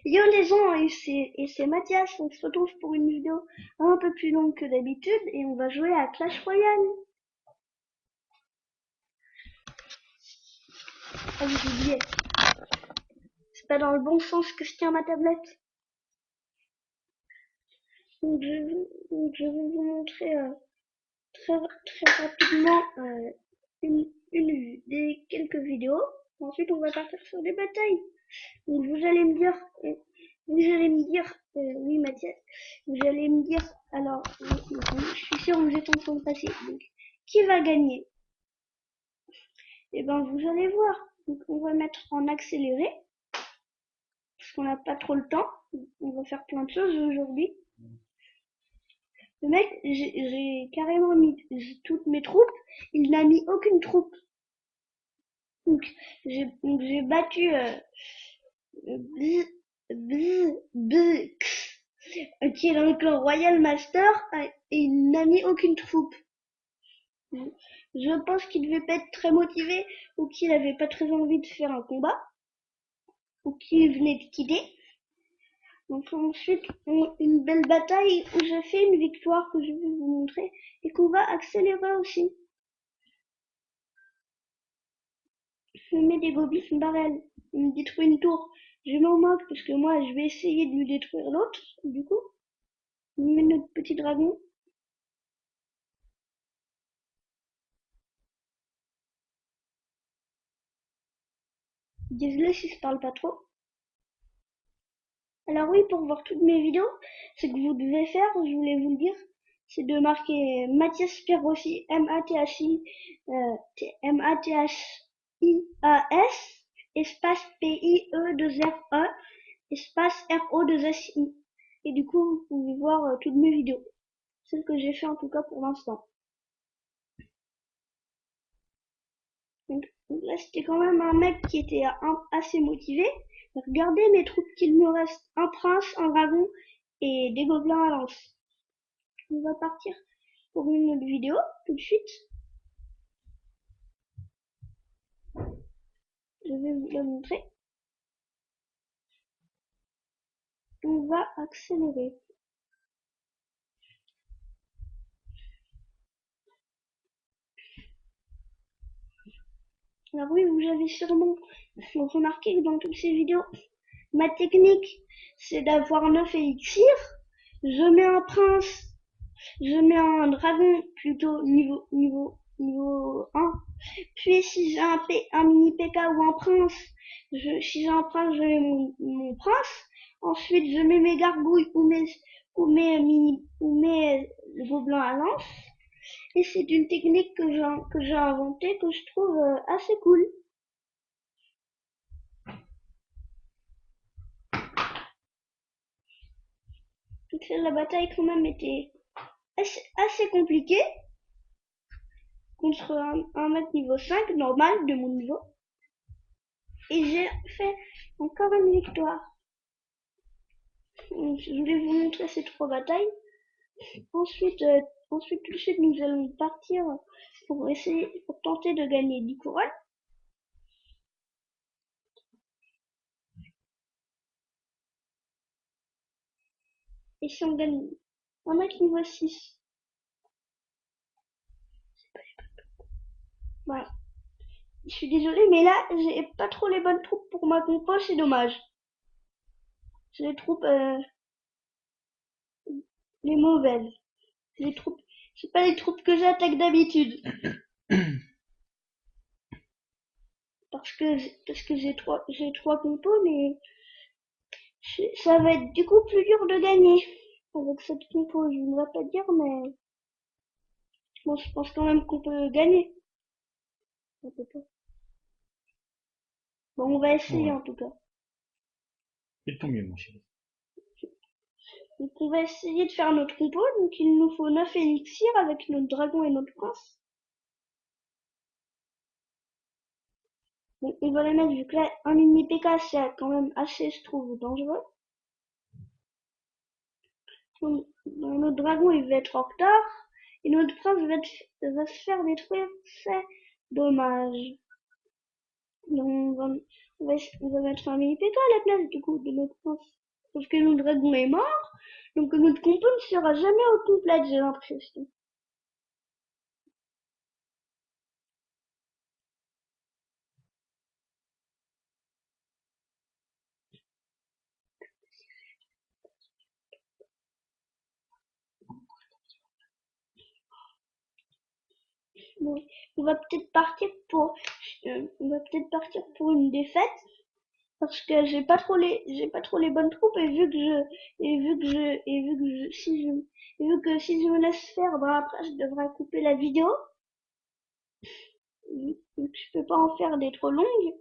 Yo les gens, et c'est Mathias, on se retrouve pour une vidéo un peu plus longue que d'habitude et on va jouer à Clash Royale. Ah oui, j'ai oublié, c'est pas dans le bon sens que je tiens ma tablette. Donc je vais vous montrer très, très rapidement quelques vidéos. Ensuite on va partir sur des batailles. Donc oui Mathias, vous allez me dire, alors, je suis sûr que vous êtes en train de passer. Donc, qui va gagner? Et ben, vous allez voir. Donc, on va mettre en accéléré, parce qu'on n'a pas trop le temps. On va faire plein de choses aujourd'hui. Le mec, j'ai carrément mis toutes mes troupes. Il n'a mis aucune troupe. Donc, j'ai battu qui est dans le clan Royal Master, et il n'a mis aucune troupe. Je pense qu'il devait pas être très motivé, ou qu'il avait pas très envie de faire un combat, ou qu'il venait de quitter. Donc ensuite, une belle bataille où j'ai fait une victoire que je vais vous montrer et qu'on va accélérer aussi. Je mets des gobelins barrels, il me détruit une tour. Je m'en moque parce que moi je vais essayer de lui détruire l'autre, du coup. On met notre petit dragon. Désolé si je parle pas trop. Alors oui, pour voir toutes mes vidéos, ce que vous devez faire, je voulais vous le dire, c'est de marquer Mathias Perrossi, M-A-T-H-I, M-A-T-H-I-A-S, espace P-I-E-2-R-E, espace R-O-2-S-I. Et du coup, vous pouvez voir toutes mes vidéos. Celles que j'ai fait en tout cas pour l'instant. Donc là, c'était quand même un mec qui était assez motivé. Regardez mes troupes qu'il me reste. Un prince, un dragon et des gobelins à lance. On va partir pour une autre vidéo tout de suite. Je vais vous la montrer. On va accélérer. Alors oui, vous avez sûrement remarqué que dans toutes ces vidéos, ma technique, c'est d'avoir 9 élixirs. Je mets un prince, je mets un dragon plutôt niveau 1. Puis si j'ai un mini PK ou un prince, si j'ai un prince, je mets mon prince. Ensuite, je mets mes gargouilles ou mes gobelins à lance. Et c'est une technique que j'ai inventée, que je trouve assez cool. Donc la bataille quand même était assez compliquée contre un mec niveau 5 normal de mon niveau. Et j'ai fait encore une victoire. Je voulais vous montrer ces 3 batailles. Ensuite, tout de suite, nous allons partir pour tenter de gagner 10 couronnes. Et si on gagne un mec niveau 6. Voilà. Je suis désolée, mais là, j'ai pas trop les bonnes troupes pour ma compo, c'est dommage. J'ai les troupes, les mauvaises. Les troupes, c'est pas les troupes que j'attaque d'habitude. Parce que j'ai trois compos, mais ça va être du coup plus dur de gagner avec cette compo. Je ne vais pas dire, mais bon, je pense quand même qu'on peut gagner. On peut pas. Bon, on va essayer Ouais, en tout cas. et tant mieux, mon chéri. Donc on va essayer de faire notre compo. Donc il nous faut 9 élixirs avec notre dragon et notre prince. Donc on va les mettre, vu que là, un mini PK c'est quand même assez, je trouve, dangereux. Donc, notre dragon il va être en retard. Et notre prince va se faire détruire. C'est dommage. Donc On va mettre un mini PK à la place du coup de notre prince. Parce que notre dragon est mort, donc notre compo ne sera jamais au complet, j'ai l'impression. Bon, on va peut-être partir pour, une défaite parce que j'ai pas trop les bonnes troupes et vu que si je me laisse faire, bah après je devrais couper la vidéo. Donc je peux pas en faire des trop longues.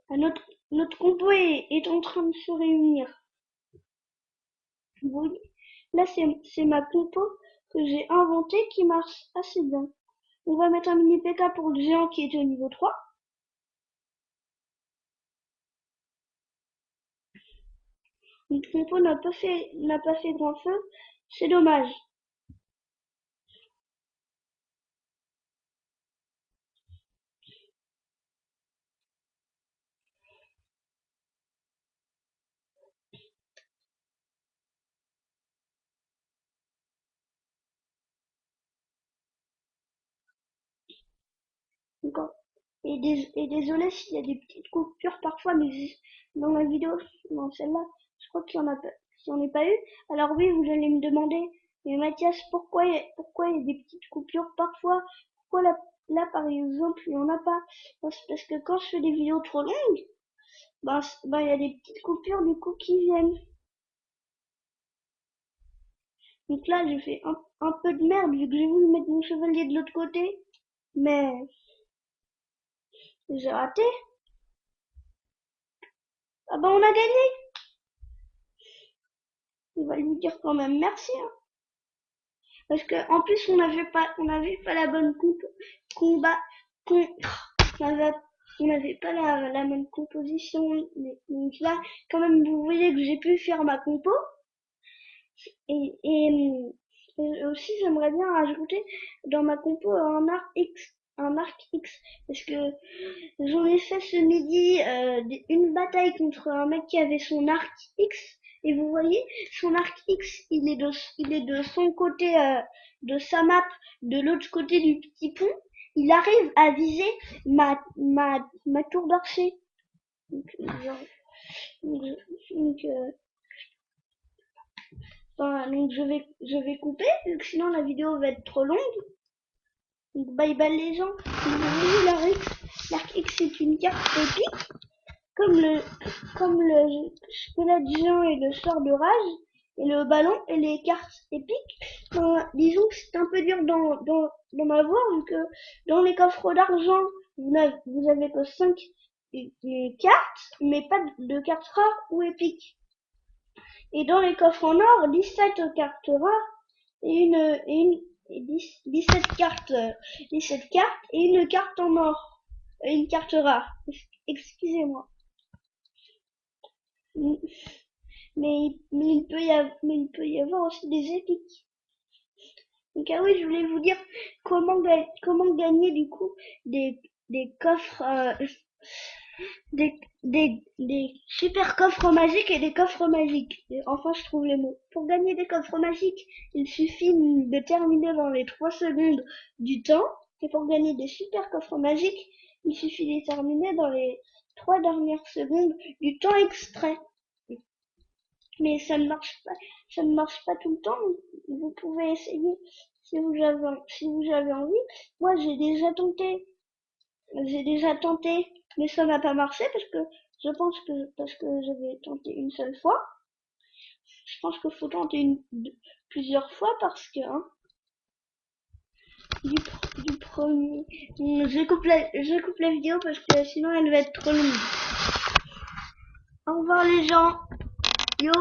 Ah, notre compo est en train de se réunir. Vous voyez, là c'est ma compo que j'ai inventée qui marche assez bien. On va mettre un mini PK pour le géant qui est au niveau 3. Notre compo n'a pas fait grand feu. C'est dommage. D'accord. Et désolé s'il y a des petites coupures parfois, mais dans la vidéo, dans celle-là, je crois qu'il y en a pas, qu'il n'y en a pas eu. Alors oui, vous allez me demander, mais Mathias, pourquoi il y a des petites coupures parfois? Pourquoi là, par exemple, il n'y en a pas? Parce que quand je fais des vidéos trop longues, il y a des petites coupures du coup qui viennent. Donc là, j'ai fait un peu de merde vu que j'ai voulu mettre mon chevalier de l'autre côté, mais j'ai raté. Ah bah on a gagné. On va lui dire quand même merci, hein. Parce que en plus on n'avait pas la bonne combat, on on n'avait pas la bonne composition. Donc là, quand même, vous voyez que j'ai pu faire ma compo. Et aussi, j'aimerais bien rajouter dans ma compo un arc X, parce que j'en ai fait ce midi une bataille contre un mec qui avait son arc X. Et vous voyez, son arc X, il est de son côté de sa map, de l'autre côté du petit pont. Il arrive à viser ma tour d'archer. Donc, donc, donc, je vais couper, vu que sinon la vidéo va être trop longue. Donc bye bye les gens. Vous voyez l'arc X c'est une carte épique, comme le squelette géant et le sort de rage, et le ballon et les cartes épiques. Disons que c'est un peu dur d'en avoir, vu que dans les coffres d'argent, vous avez que 5 cartes, mais pas de cartes rares ou épiques. Et dans les coffres en or, 17 cartes rares et 17 cartes, 17 cartes et une carte en or, une carte rare. Excusez-moi. Mais il peut y avoir aussi des épiques. Donc ah oui, je voulais vous dire comment gagner du coup des coffres des super coffres magiques et des coffres magiques. Et enfin, je trouve les mots. Pour gagner des coffres magiques, il suffit de terminer dans les 3 secondes du temps. Et pour gagner des super coffres magiques, il suffit de terminer dans les 3 dernières secondes du temps extrait. Mais ça ne marche pas tout le temps. Vous pouvez essayer si vous avez envie. Moi, j'ai déjà tenté, mais ça n'a pas marché parce que j'avais tenté une seule fois. Je pense qu'il faut tenter plusieurs fois parce que du premier. Je coupe la vidéo parce que sinon elle va être trop longue. Au revoir les gens. Yo.